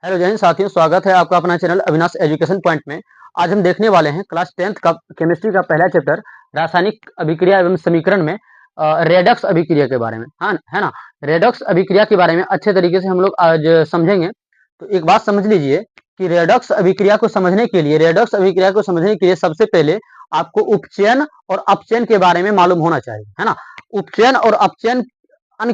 Hello जय हिंद साथियों, स्वागत है आपका अपना चैनल अविनाश एजुकेशन पॉइंट में। आज हम देखने वाले हैं क्लास 10th का केमिस्ट्री का पहला चैप्टर रासायनिक अभिक्रिया एवं समीकरण में रेडक्स अभिक्रिया के बारे में। हाँ, है ना। रेडक्स अभिक्रिया के बारे में अच्छे तरीके से हम लोग आज समझेंगे। तो एक बात समझ लीजिए कि रेडक्स अभिक्रिया को समझने के लिए सबसे पहले आपको उपचयन और अपचयन के बारे में मालूम होना चाहिए, है ना। उपचयन और अपचयन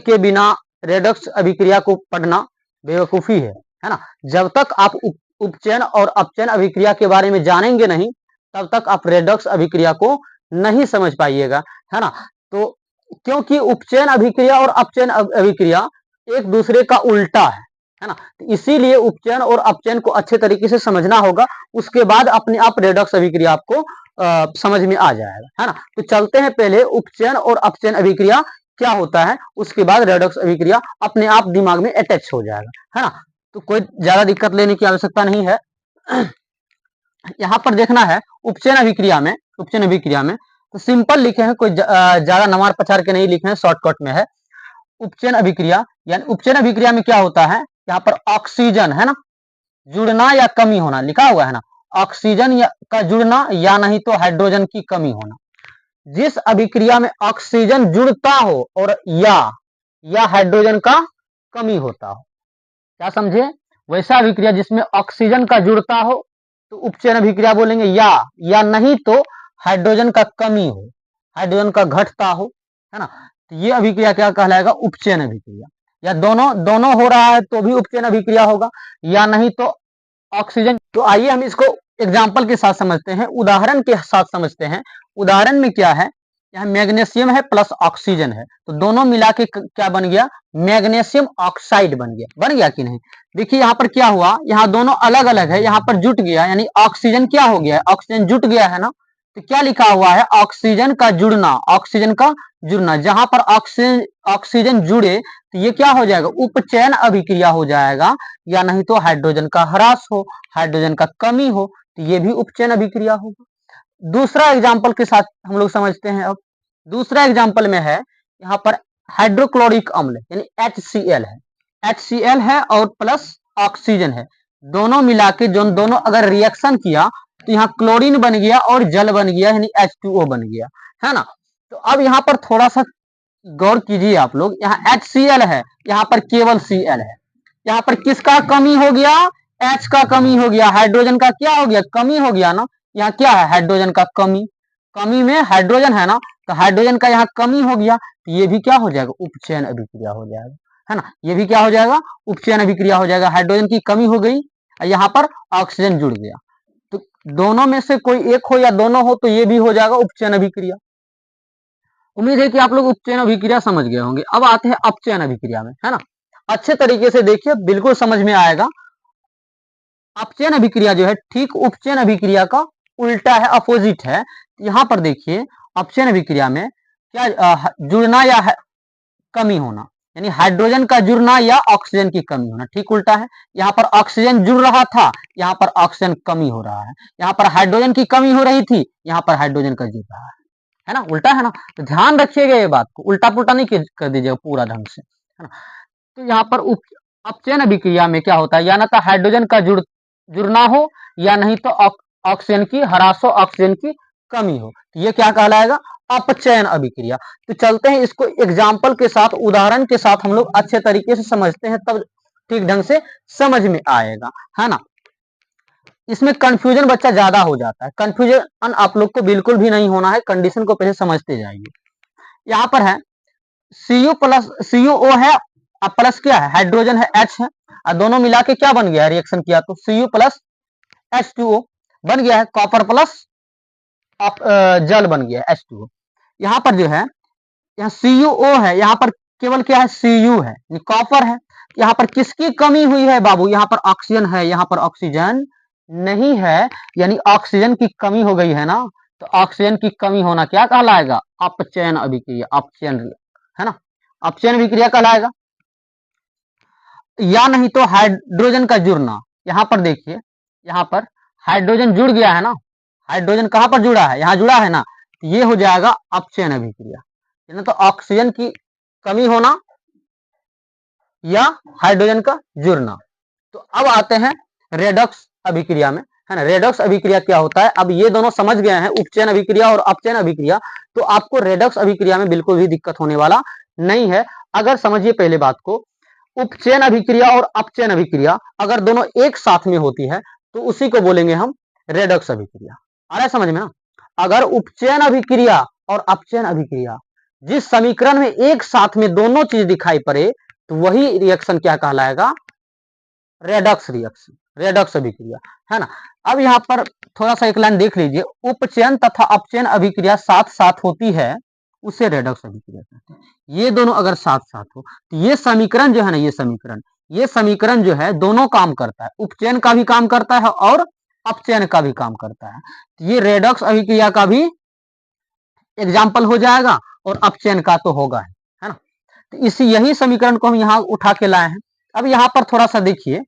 के बिना रेडक्स अभिक्रिया को पढ़ना बेवकूफी है ना। जब तक आप उपचयन और अपचयन अभिक्रिया के बारे में जानेंगे नहीं, तब तक आप रेडक्स अभिक्रिया को नहीं समझ पाइएगा, है ना। तो क्योंकि उपचयन अभिक्रिया और अपचयन अभिक्रिया एक दूसरे का उल्टा है ना। तो इसीलिए उपचयन और अपचयन को अच्छे तरीके से समझना होगा, उसके बाद अपने आप रेडक्स अभिक्रिया आपको समझ में आ जाएगा, है ना। तो चलते हैं, पहले उपचयन और अपचयन अभिक्रिया क्या होता है, उसके बाद रेडक्स अभिक्रिया अपने आप दिमाग में अटैच हो जाएगा, है ना। तो कोई ज्यादा दिक्कत लेने की आवश्यकता नहीं है। यहाँ पर देखना है उपचयन अभिक्रिया में तो सिंपल लिखे हैं, कोई ज्यादा नमार पचार के नहीं लिखे हैं, शॉर्टकट में है। उपचयन अभिक्रिया यानी उपचयन अभिक्रिया में क्या होता है, यहाँ पर ऑक्सीजन, है ना, जुड़ना या कमी होना लिखा हुआ है ना। ऑक्सीजन का जुड़ना या नहीं तो हाइड्रोजन की कमी होना। जिस अभिक्रिया में ऑक्सीजन जुड़ता हो और या हाइड्रोजन का कमी होता हो, क्या समझे, वैसा अभिक्रिया जिसमें ऑक्सीजन का जुड़ता हो तो उपचयन अभिक्रिया बोलेंगे, या नहीं तो हाइड्रोजन का कमी हो, हाइड्रोजन का घटता हो, है ना। तो ये अभिक्रिया क्या कहलाएगा, उपचयन अभिक्रिया। या दोनों दोनों हो रहा है तो भी उपचयन अभिक्रिया होगा, या नहीं तो ऑक्सीजन। तो आइए हम इसको एग्जाम्पल के साथ समझते हैं, उदाहरण के साथ समझते हैं। उदाहरण में क्या है, यहाँ मैग्नीशियम है प्लस ऑक्सीजन है, तो दोनों मिला के क्या बन गया, मैग्नीशियम ऑक्साइड बन गया कि नहीं। देखिए यहाँ पर क्या हुआ, यहाँ दोनों अलग अलग है, यहाँ पर जुट गया यानी ऑक्सीजन क्या हो गया, ऑक्सीजन जुट गया है ना। तो क्या लिखा हुआ है, ऑक्सीजन का जुड़ना, ऑक्सीजन का जुड़ना। जहां पर ऑक्सीजन जुड़े तो ये क्या हो जाएगा, उपचयन अभिक्रिया हो जाएगा, या नहीं तो हाइड्रोजन का ह्रास हो, हाइड्रोजन का कमी हो, तो ये भी उपचयन अभिक्रिया होगा। दूसरा एग्जाम्पल के साथ हम लोग समझते हैं। अब दूसरा एग्जाम्पल में है, यहाँ पर हाइड्रोक्लोरिक अम्ल यानी HCl है, HCl है और प्लस ऑक्सीजन है, दोनों मिला के जो दोनों अगर रिएक्शन किया तो यहाँ क्लोरीन बन गया और जल बन गया यानी H2O बन गया, है ना। तो अब यहाँ पर थोड़ा सा गौर कीजिए आप लोग, यहाँ HCl है, यहाँ पर केवल Cl है, यहाँ पर किसका कमी हो गया, H का कमी हो गया, हाइड्रोजन का क्या हो गया, कमी हो गया ना। यहाँ क्या है, हाइड्रोजन का कमी, कमी में हाइड्रोजन है ना, तो हाइड्रोजन का यहाँ कमी हो गया, तो ये भी क्या हो जाएगा, उपचयन अभिक्रिया हो जाएगा, है ना। ये भी क्या हो जाएगा, उपचयन अभिक्रिया हो जाएगा। हाइड्रोजन की कमी हो गई, यहाँ पर ऑक्सीजन जुड़ गया, तो दोनों में से कोई एक हो या दोनों हो तो ये भी हो जाएगा उपचयन अभिक्रिया। उम्मीद है कि आप लोग उपचयन अभिक्रिया समझ गए होंगे। अब आते हैं अपचयन अभिक्रिया में, है ना। अच्छे तरीके से देखिए, बिल्कुल समझ में आएगा। अपचयन अभिक्रिया जो है ठीक उपचयन अभिक्रिया का उल्टा है, अपोजिट है। यहाँ पर देखिए, अपचयन अभिक्रिया में क्या जुड़ना या कमी होना, यानी हाइड्रोजन का जुड़ना या ऑक्सीजन की कमी होना, ठीक उल्टा है। यहाँ पर ऑक्सीजन जुड़ रहा था, यहाँ पर ऑक्सीजन कमी हो रहा है। यहाँ पर हाइड्रोजन की कमी हो रही थी, यहाँ पर हाइड्रोजन का जुड़ रहा है ना, उल्टा है ना। तो ध्यान रखिएगा, ये बात को उल्टा पुल्टा नहीं कर दीजिएगा पूरा ढंग से, है ना। तो यहाँ पर अपचयन अभिक्रिया में क्या होता है, या ना तो हाइड्रोजन का जुड़ना हो, या नहीं तो ऑक्सीजन की ह्रास हो, ऑक्सीजन की कमी हो, तो ये क्या कहलाएगा, अपचयन अभिक्रिया। तो चलते हैं इसको एग्जाम्पल के साथ, उदाहरण के साथ हम लोग अच्छे तरीके से समझते हैं, तब ठीक ढंग से समझ में आएगा, है ना। इसमें कंफ्यूजन बच्चा ज्यादा हो जाता है, कंफ्यूजन आप लोग को बिल्कुल भी नहीं होना है, कंडीशन को पहले समझते जाइए। यहाँ पर है Cu प्लस CuO है, प्लस क्या है, हाइड्रोजन है, H है, और दोनों मिला के क्या बन गया, रिएक्शन किया तो Cu प्लस H2O बन गया है, कॉपर प्लस जल बन गया है H2O। यहाँ पर जो है, यहाँ CuO है, यहाँ पर केवल क्या है, Cu है, कॉपर है। यहाँ पर किसकी कमी हुई है बाबू, यहाँ पर ऑक्सीजन है, यहाँ पर ऑक्सीजन नहीं है, यानी ऑक्सीजन की कमी हो गई है ना। तो ऑक्सीजन की कमी होना क्या कहलाएगा, अपचयन अभिक्रिया, अपचयन, है ना, अपचयन अभिक्रिया कहलाएगा। या नहीं तो हाइड्रोजन का जुड़ना, यहाँ पर देखिए, यहाँ पर हाइड्रोजन जुड़ गया है ना, हाइड्रोजन कहाँ पर जुड़ा है, यहाँ जुड़ा है ना, तो ये हो जाएगा अपचयन अभिक्रिया। यानी तो ऑक्सीजन की कमी होना या हाइड्रोजन का जुड़ना, तो अब आते हैं रेडक्स अभिक्रिया में, है ना। रेडक्स अभिक्रिया क्या होता है, अब ये दोनों समझ गए हैं, उपचयन अभिक्रिया और अपचयन अभिक्रिया, तो आपको रेडक्स अभिक्रिया में बिल्कुल भी दिक्कत होने वाला नहीं है। अगर समझिए पहले बात को, उपचयन अभिक्रिया और अपचयन अभिक्रिया अगर दोनों एक साथ में होती है तो उसी को बोलेंगे हम रेडक्स अभिक्रिया। आ रहा है समझ में ना। अगर उपचयन अभिक्रिया और अपचयन अभिक्रिया जिस समीकरण में एक साथ में दोनों चीज दिखाई पड़े तो वही रिएक्शन क्या कहलाएगा, रेडक्स रिएक्शन, रेडक्स अभिक्रिया, है ना। अब यहाँ पर थोड़ा सा एक लाइन देख लीजिए, उपचयन तथा अपचयन अभिक्रिया साथ साथ होती है उसे रेडक्स अभिक्रिया कहते हैं। ये दोनों अगर साथ साथ हो तो ये समीकरण जो है ना, ये समीकरण जो है दोनों काम करता है, उपचयन का भी काम करता है और अपचयन का भी काम करता है। तो ये रेडक्स अभिक्रिया का भी एग्जाम्पल हो जाएगा और अपचयन का तो होगा है ना। तो इसी यही समीकरण को हम यहाँ उठा के लाए हैं। अब यहाँ पर थोड़ा सा देखिए,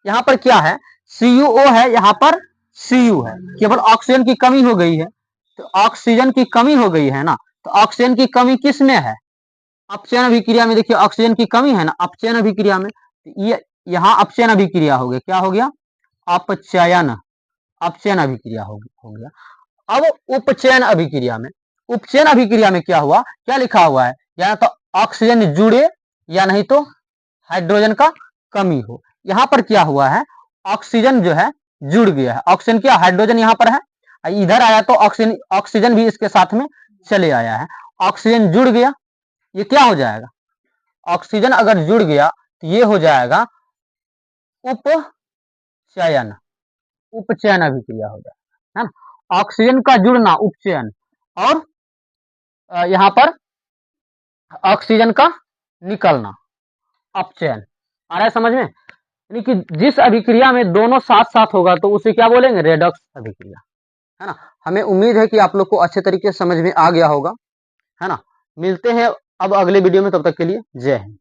यहाँ पर क्या है, CuO है, यहाँ पर Cu है, केवल ऑक्सीजन की कमी हो गई है। तो ऑक्सीजन की कमी हो गई है ना, तो ऑक्सीजन की कमी किस में है, अपचयन अभिक्रिया में। देखिए ऑक्सीजन की कमी है ना अपचयन अभिक्रिया में, ये यहाँ अपचयन अभिक्रिया हो गया, क्या हो गया, अपचयन, अपचयन अभिक्रिया हो गया। अब उपचयन अभिक्रिया में, उपचयन अभिक्रिया में क्या हुआ, क्या लिखा हुआ है, या तो ऑक्सीजन जुड़े या नहीं तो हाइड्रोजन का कमी हो। यहाँ पर क्या हुआ है, ऑक्सीजन जो है जुड़ गया है, ऑक्सीजन क्या, हाइड्रोजन यहाँ पर है, इधर आया तो ऑक्सीजन, ऑक्सीजन भी इसके साथ में चले आया है, ऑक्सीजन जुड़ गया, ये क्या हो जाएगा, ऑक्सीजन अगर जुड़ गया तो ये हो जाएगा उपचयन, उपचयन अभिक्रिया हो जाएगा, है ना। ऑक्सीजन का जुड़ना उपचयन और यहाँ पर ऑक्सीजन का निकलना अपचयन। आ रहा है समझ में, यानी कि जिस अभिक्रिया में दोनों साथ साथ होगा तो उसे क्या बोलेंगे, रेडक्स अभिक्रिया, है ना। हमें उम्मीद है कि आप लोग को अच्छे तरीके से समझ में आ गया होगा, है ना। मिलते हैं अब अगले वीडियो में, तब तक के लिए जय हिंद।